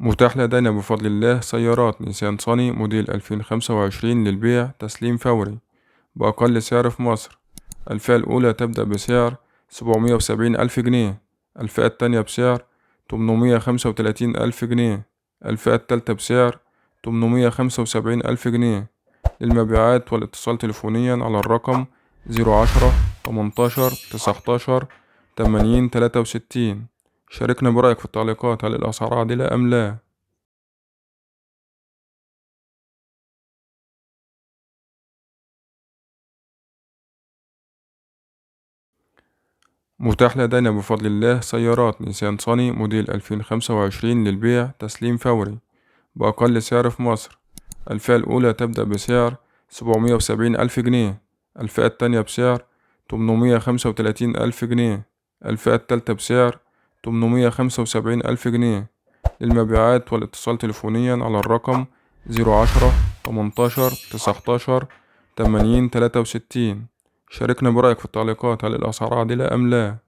متاح لدينا بفضل الله سيارات نيسان صني موديل 2025 للبيع تسليم فوري بأقل سعر في مصر. الفئة الأولى تبدأ بسعر 770 ألف جنيه، الفئة التانية بسعر 835 ألف جنيه، الفئة التالتة بسعر 875 ألف جنيه. للمبيعات والاتصال تليفونيا على الرقم 010 18 19 80 63. شاركنا برأيك في التعليقات، هل الأسعار عادلة أم لا؟ متاح لدينا بفضل الله سيارات نيسان صني موديل 2025 للبيع تسليم فوري بأقل سعر في مصر. الفئة الأولى تبدأ بسعر 770 ألف جنيه، الفئة التانية بسعر 835 ألف جنيه، الفئة التالتة بسعر 875 ألف جنيه. للمبيعات والاتصال تليفونيا على الرقم 010 18 19 80 63. شاركنا برأيك في التعليقات، هل الأسعار عادلة أم لا؟